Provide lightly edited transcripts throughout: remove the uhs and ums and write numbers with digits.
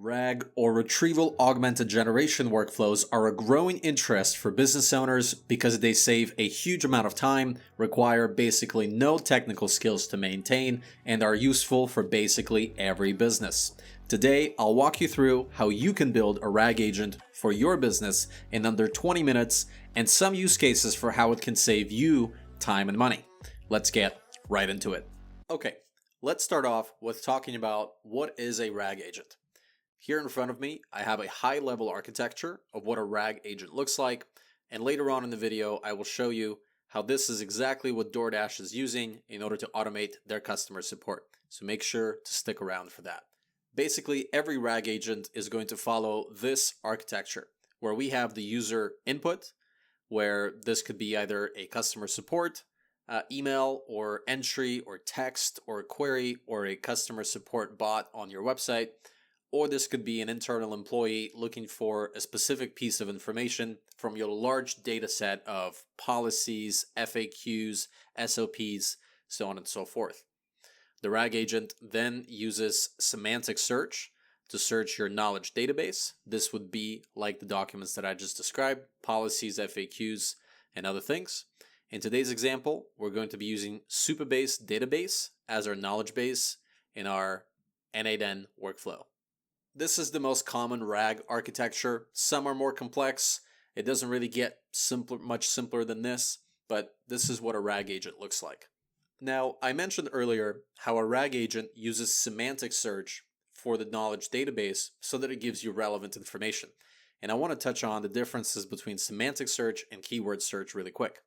RAG, or Retrieval Augmented Generation workflows, are a growing interest for business owners because they save a huge amount of time, require basically no technical skills to maintain, and are useful for basically every business. Today, I'll walk you through how you can build a RAG agent for your business in under 20 minutes and some use cases for how it can save you time and money. Let's get right into it. Okay, let's start off with talking about what is a RAG agent. Here in front of me, I have a high-level architecture of what a RAG agent looks like, and later on in the video, I will show you how this is exactly what DoorDash is using in order to automate their customer support. So make sure to stick around for that. Basically, every RAG agent is going to follow this architecture, where we have the user input, where this could be either a customer support, email or entry or text or a query or a customer support bot on your website. Or this could be an internal employee looking for a specific piece of information from your large data set of policies, FAQs, SOPs, so on and so forth. The RAG agent then uses semantic search to search your knowledge database. This would be like the documents that I just described, policies, FAQs, and other things. In today's example, we're going to be using Supabase database as our knowledge base in our N8N workflow. This is the most common RAG architecture. Some are more complex. It doesn't really get much simpler than this, but this is what a RAG agent looks like. Now, I mentioned earlier how a RAG agent uses semantic search for the knowledge database so that it gives you relevant information. And I want to touch on the differences between semantic search and keyword search really quick.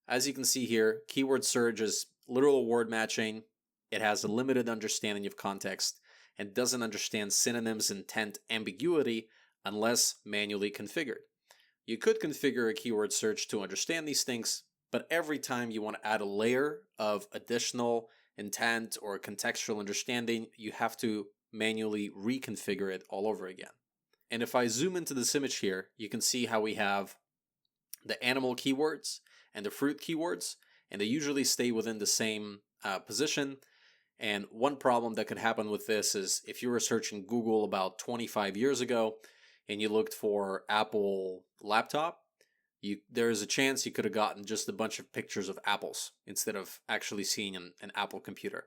As you can see here, keyword search is literal word matching. It has a limited understanding of context and doesn't understand synonyms, intent, ambiguity unless manually configured. You could configure a keyword search to understand these things, but every time you want to add a layer of additional intent or contextual understanding, you have to manually reconfigure it all over again. And if I zoom into this image here, you can see how we have the animal keywords and the fruit keywords, and they usually stay within the same position. And one problem that could happen with this is if you were searching Google about 25 years ago and you looked for Apple laptop, there is a chance you could have gotten just a bunch of pictures of apples instead of actually seeing an Apple computer.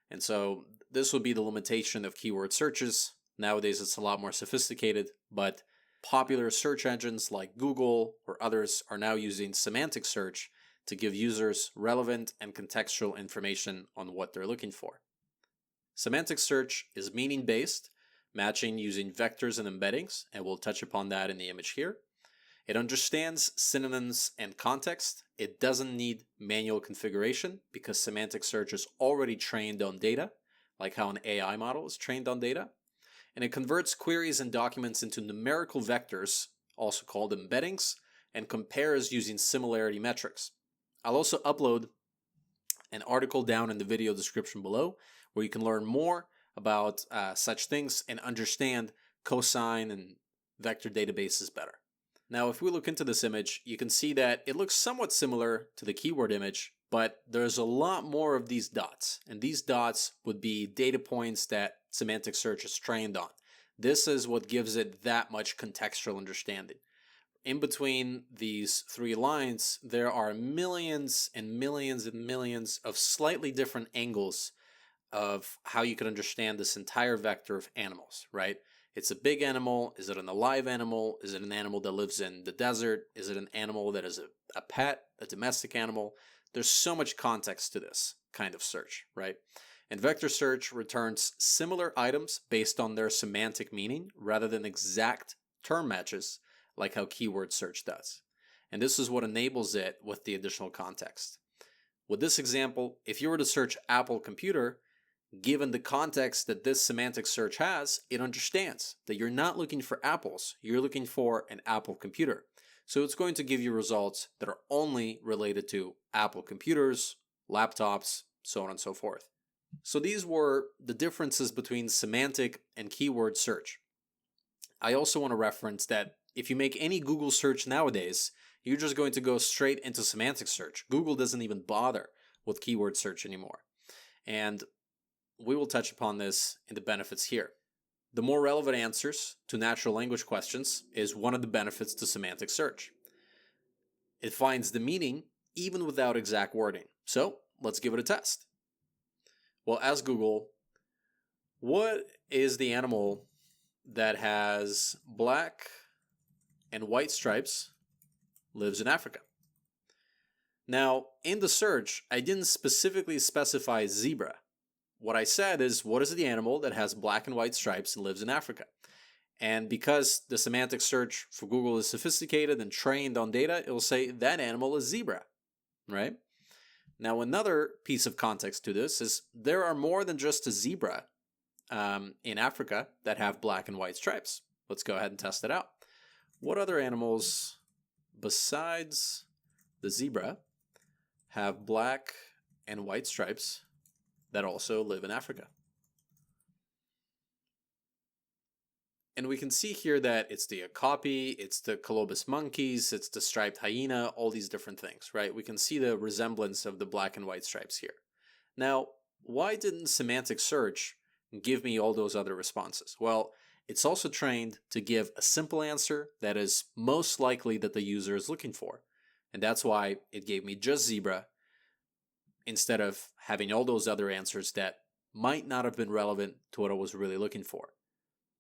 And so this would be the limitation of keyword searches. Nowadays it's a lot more sophisticated, but popular search engines like Google or others are now using semantic search to give users relevant and contextual information on what they're looking for. Semantic search is meaning-based, matching using vectors and embeddings, and we'll touch upon that in the image here. It understands synonyms and context. It doesn't need manual configuration because semantic search is already trained on data, like how an AI model is trained on data. And it converts queries and documents into numerical vectors, also called embeddings, and compares using similarity metrics. I'll also upload an article down in the video description below where you can learn more about such things and understand cosine and vector databases better. Now, if we look into this image, you can see that it looks somewhat similar to the keyword image, but there's a lot more of these dots. And these dots would be data points that semantic search is trained on. This is what gives it that much contextual understanding. In between these three lines, there are millions and millions and millions of slightly different angles of how you can understand this entire vector of animals, right? It's a big animal. Is it an alive animal? Is it an animal that lives in the desert? Is it an animal that is a pet, a domestic animal? There's so much context to this kind of search, right? And vector search returns similar items based on their semantic meaning rather than exact term matches, like how keyword search does. And this is what enables it with the additional context. With this example, if you were to search Apple computer, given the context that this semantic search has, it understands that you're not looking for apples, you're looking for an Apple computer. So it's going to give you results that are only related to Apple computers, laptops, so on and so forth. So these were the differences between semantic and keyword search. I also want to reference that if you make any Google search nowadays, you're just going to go straight into semantic search. Google doesn't even bother with keyword search anymore. And we will touch upon this in the benefits here. the more relevant answers to natural language questions is one of the benefits to semantic search. It finds the meaning even without exact wording. So let's give it a test. Well, ask Google, what is the animal that has black and white stripes, lives in Africa? Now, in the search, I didn't specifically specify zebra. What I said is, what is the animal that has black and white stripes and lives in Africa? And because the semantic search for Google is sophisticated and trained on data, it will say that animal is zebra, right? Now, another piece of context to this is there are more than just a zebra in Africa that have black and white stripes. Let's go ahead and test it out. What other animals besides the zebra have black and white stripes that also live in Africa? And we can see here that it's the okapi, it's the colobus monkeys, it's the striped hyena, all these different things, right? We can see the resemblance of the black and white stripes here. Now, why didn't semantic search give me all those other responses? Well, it's also trained to give a simple answer that is most likely that the user is looking for. And that's why it gave me just zebra instead of having all those other answers that might not have been relevant to what I was really looking for.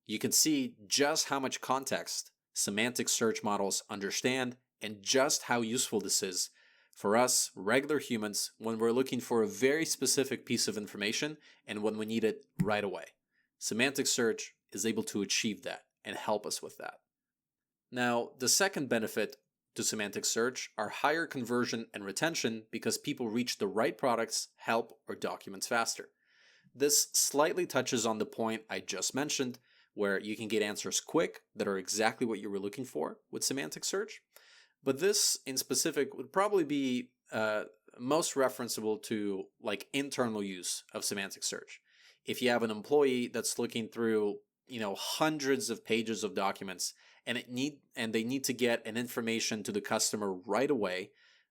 You can see just how much context semantic search models understand and just how useful this is for us regular humans when we're looking for a very specific piece of information and when we need it right away. Semantic search is able to achieve that and help us with that. Now, the second benefit to semantic search are higher conversion and retention because people reach the right products, help, or documents faster. This slightly touches on the point I just mentioned, where you can get answers quick that are exactly what you were looking for with semantic search. But this in specific would probably be most referenceable to like internal use of semantic search. If you have an employee that's looking through, hundreds of pages of documents and they need to get an information to the customer right away,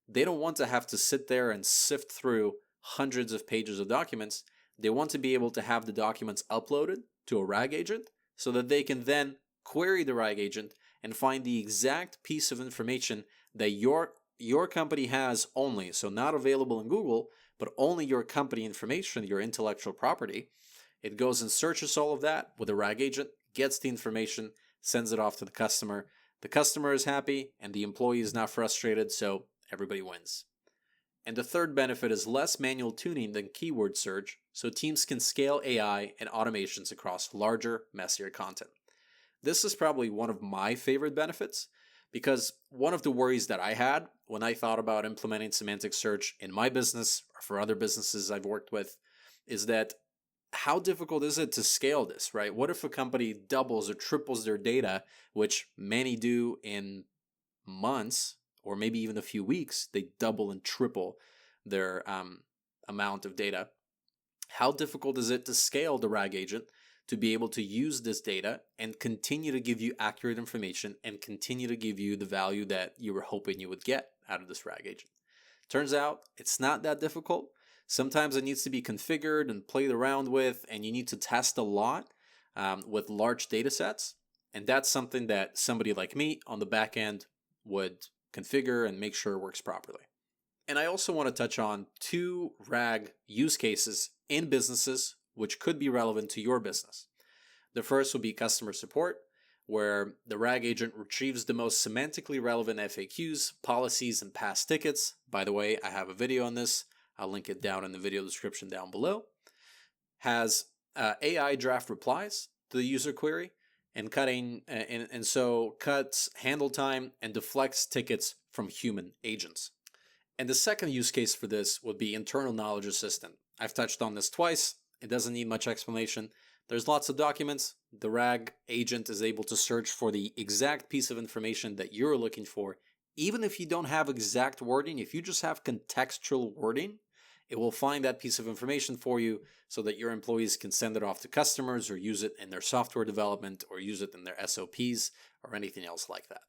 they don't want to have to sit there and sift through hundreds of pages of documents. They want to be able to have the documents uploaded to a RAG agent so that they can then query the RAG agent and find the exact piece of information that your company has only, so not available in Google, but only your company information, your intellectual property. It goes and searches all of that with a RAG agent, gets the information, sends it off to the customer. The customer is happy and the employee is not frustrated, so everybody wins. And the third benefit is less manual tuning than keyword search, so teams can scale AI and automations across larger, messier content. This is probably one of my favorite benefits, because one of the worries that I had when I thought about implementing semantic search in my business or for other businesses I've worked with is that how difficult is it to scale this, right? What if a company doubles or triples their data, which many do in months, or maybe even a few weeks, they double and triple their amount of data. How difficult is it to scale the RAG agent to be able to use this data and continue to give you accurate information and continue to give you the value that you were hoping you would get out of this RAG agent? Turns out it's not that difficult. Sometimes it needs to be configured and played around with, and you need to test a lot with large data sets. And that's something that somebody like me on the back end would configure and make sure it works properly. And I also want to touch on 2 RAG use cases in businesses which could be relevant to your business. The first would be customer support, where the RAG agent retrieves the most semantically relevant FAQs, policies, and past tickets. By the way, I have a video on this. I'll link it down in the video description down below. Has AI draft replies to the user query, and so cuts handle time and deflects tickets from human agents. And the second use case for this would be internal knowledge assistant. I've touched on this twice. It doesn't need much explanation. There's lots of documents. The RAG agent is able to search for the exact piece of information that you're looking for. Even if you don't have exact wording, if you just have contextual wording, it will find that piece of information for you so that your employees can send it off to customers or use it in their software development or use it in their SOPs or anything else like that.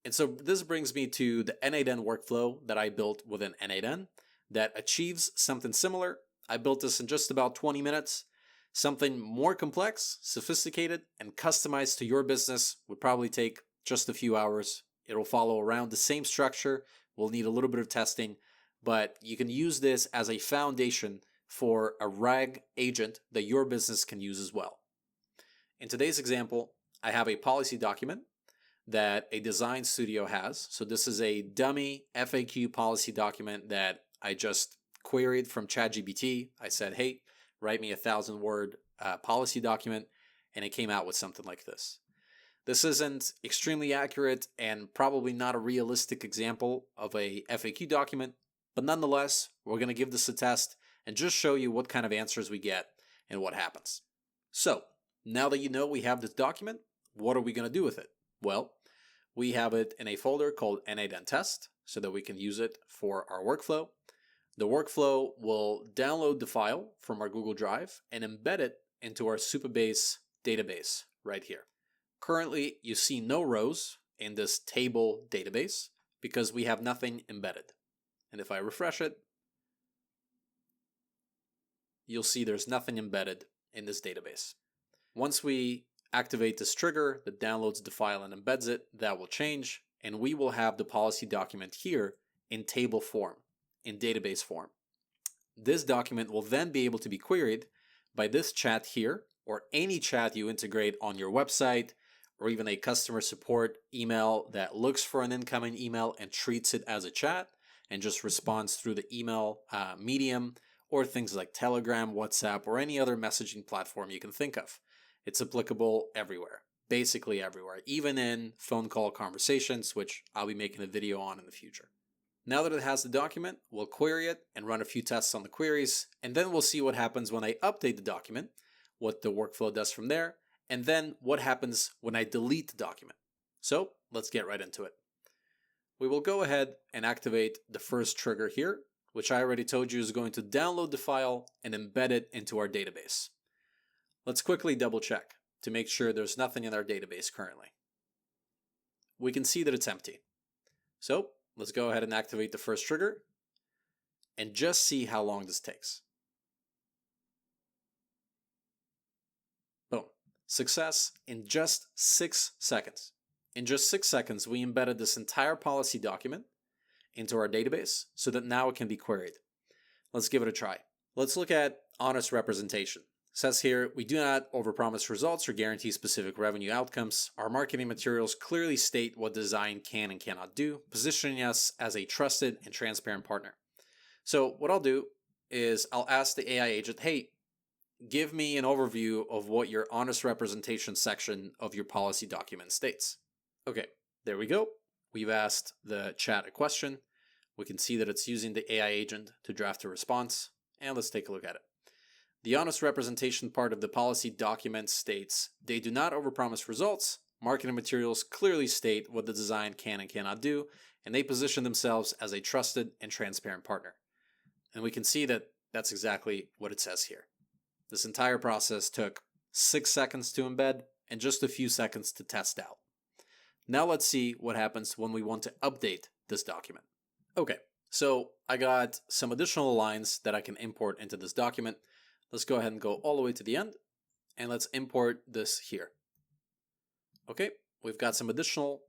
And so this brings me to the N8N workflow that I built within N8N that achieves something similar. I built this in just about 20 minutes. Something more complex, sophisticated, and customized to your business would probably take just a few hours. It'll follow around the same structure. We'll need a little bit of testing, but you can use this as a foundation for a RAG agent that your business can use as well. In today's example, I have a policy document that a design studio has. So this is a dummy FAQ policy document that I just queried from ChatGPT. I said, hey, write me a 1,000-word policy document, and it came out with something like this. This isn't extremely accurate and probably not a realistic example of a FAQ document, but nonetheless, we're going to give this a test and just show you what kind of answers we get and what happens. So, now that you know we have this document, what are we going to do with it? Well, we have it in a folder called N8N test so that we can use it for our workflow. The workflow will download the file from our Google Drive and embed it into our Supabase database right here. Currently, you see no rows in this table database because we have nothing embedded. And if I refresh it, you'll see there's nothing embedded in this database. Once we activate this trigger that downloads the file and embeds it, that will change, and we will have the policy document here in table form, in database form. This document will then be able to be queried by this chat here, or any chat you integrate on your website, or even a customer support email that looks for an incoming email and treats it as a chat and just responds through the email medium, or things like Telegram, WhatsApp, or any other messaging platform you can think of. It's applicable everywhere, basically everywhere, even in phone call conversations, which I'll be making a video on in the future. Now that it has the document, we'll query it and run a few tests on the queries, and then we'll see what happens when I update the document, what the workflow does from there, and then what happens when I delete the document. So let's get right into it. We will go ahead and activate the first trigger here, which I already told you is going to download the file and embed it into our database. Let's quickly double check to make sure there's nothing in our database currently. We can see that it's empty. So let's go ahead and activate the first trigger and just see how long this takes. Boom. Success in just 6 seconds. In just 6 seconds, we embedded this entire policy document into our database so that now it can be queried. Let's give it a try. Let's look at honest representation. It says here, we do not overpromise results or guarantee specific revenue outcomes. Our marketing materials clearly state what design can and cannot do, positioning us as a trusted and transparent partner. So what I'll do is I'll ask the AI agent, hey, give me an overview of what your honest representation section of your policy document states. Okay, there we go. We've asked the chat a question. We can see that it's using the AI agent to draft a response, and let's take a look at it. The honest representation part of the policy document states, they do not overpromise results, marketing materials clearly state what the design can and cannot do, and they position themselves as a trusted and transparent partner. And we can see that that's exactly what it says here. This entire process took 6 seconds to embed and just a few seconds to test out. Now let's see what happens when we want to update this document. Okay, so I got some additional lines that I can import into this document. Let's go ahead and go all the way to the end, and let's import this here. Okay, we've got some additional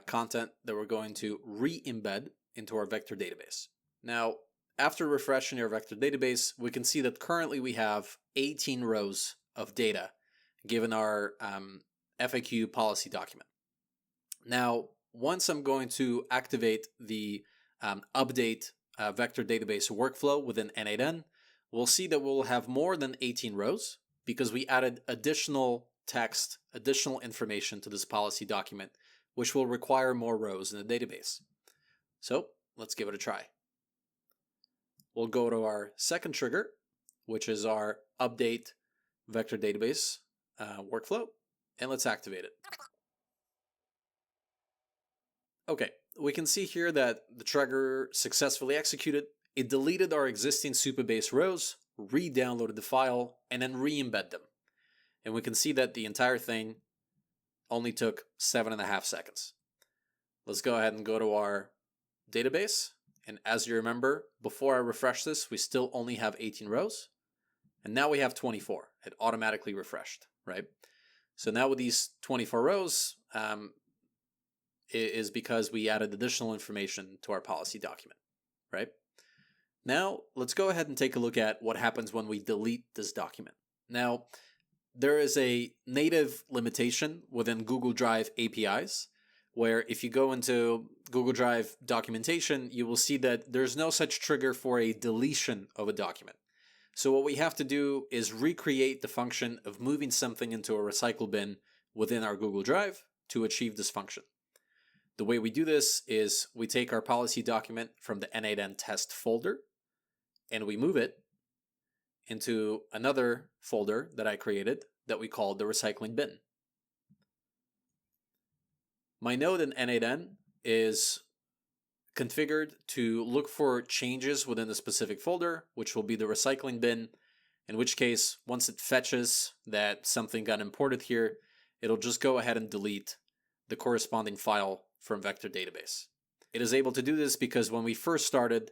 content that we're going to re-embed into our vector database. Now, after refreshing our vector database, we can see that currently we have 18 rows of data given our FAQ policy document. Now, once I'm going to activate the update vector database workflow within N8N, we'll see that we'll have more than 18 rows because we added additional text, additional information to this policy document, which will require more rows in the database. So let's give it a try. We'll go to our second trigger, which is our update vector database workflow, and let's activate it. Okay, we can see here that the trigger successfully executed. It deleted our existing Supabase rows, re-downloaded the file, and then re-embed them. And we can see that the entire thing only took 7.5 seconds. Let's go ahead and go to our database. And as you remember, before I refresh this, we still only have 18 rows. And now we have 24. It automatically refreshed, right? So now with these 24 rows, is because we added additional information to our policy document, right? Now, let's go ahead and take a look at what happens when we delete this document. Now, there is a native limitation within Google Drive APIs, where if you go into Google Drive documentation, you will see that there's no such trigger for a deletion of a document. So what we have to do is recreate the function of moving something into a recycle bin within our Google Drive to achieve this function. The way we do this is we take our policy document from the N8N test folder and we move it into another folder that I created that we call the recycling bin. My node in N8N is configured to look for changes within the specific folder, which will be the recycling bin, in which case, once it fetches that something got imported here, it'll just go ahead and delete the corresponding file from vector database. It is able to do this because when we first started,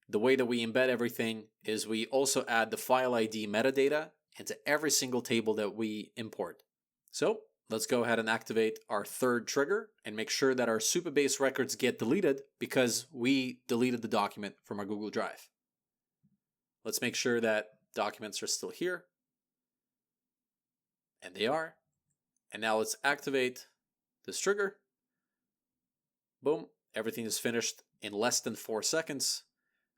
the way that we embed everything is we also add the file ID metadata into every single table that we import. So let's go ahead and activate our third trigger and make sure that our Supabase records get deleted because we deleted the document from our Google Drive. Let's make sure that documents are still here. And they are. And now let's activate this trigger. Boom, everything is finished in less than 4 seconds.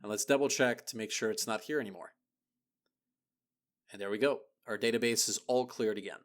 And let's double check to make sure it's not here anymore. And there we go. Our database is all cleared again.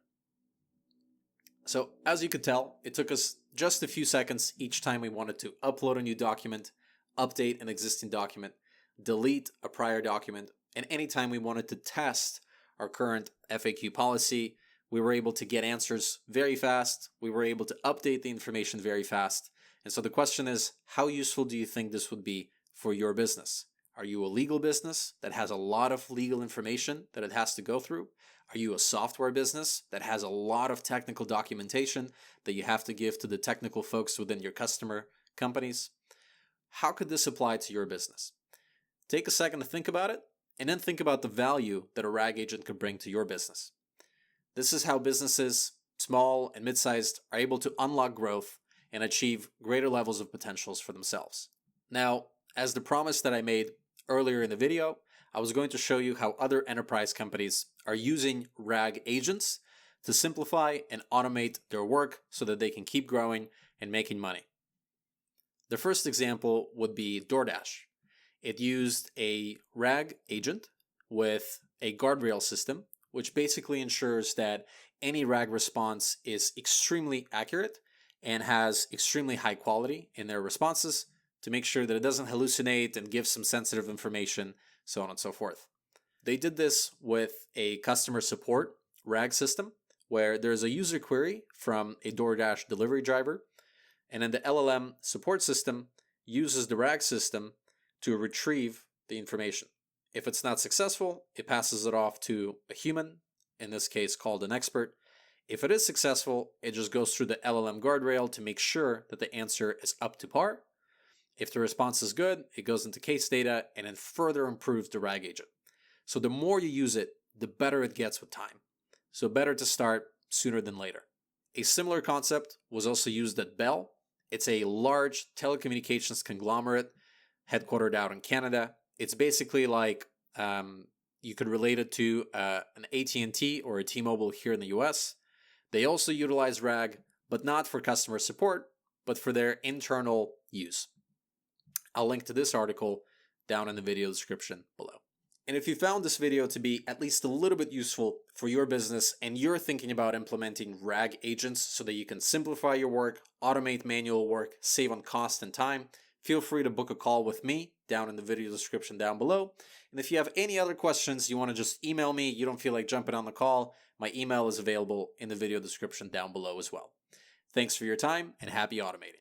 So as you could tell, it took us just a few seconds each time we wanted to upload a new document, update an existing document, delete a prior document, and anytime we wanted to test our current FAQ policy, we were able to get answers very fast. We were able to update the information very fast. And so the question is, how useful do you think this would be for your business? Are you a legal business that has a lot of legal information that it has to go through? Are you a software business that has a lot of technical documentation that you have to give to the technical folks within your customer companies? How could this apply to your business? Take a second to think about it, and then think about the value that a RAG agent could bring to your business. This is how businesses, small and mid-sized, are able to unlock growth and achieve greater levels of potentials for themselves. Now, as the promise that I made earlier in the video, I was going to show you how other enterprise companies are using RAG agents to simplify and automate their work so that they can keep growing and making money. The first example would be DoorDash. It used a RAG agent with a guardrail system, which basically ensures that any RAG response is extremely accurate and has extremely high quality in their responses to make sure that it doesn't hallucinate and give some sensitive information, so on and so forth. They did this with a customer support RAG system where there's a user query from a DoorDash delivery driver, and then the LLM support system uses the RAG system to retrieve the information. If it's not successful, it passes it off to a human, in this case called an expert. If it is successful, it just goes through the LLM guardrail to make sure that the answer is up to par. If the response is good, it goes into case data and then further improves the RAG agent. So the more you use it, the better it gets with time. So better to start sooner than later. A similar concept was also used at Bell. It's a large telecommunications conglomerate headquartered out in Canada. It's basically like you could relate it to an AT&T or a T-Mobile here in the US. They also utilize RAG, but not for customer support, but for their internal use. I'll link to this article down in the video description below. And if you found this video to be at least a little bit useful for your business and you're thinking about implementing RAG agents so that you can simplify your work, automate manual work, save on cost and time, feel free to book a call with me down in the video description down below. And if you have any other questions, you want to just email me, you don't feel like jumping on the call, my email is available in the video description down below as well. Thanks for your time and happy automating.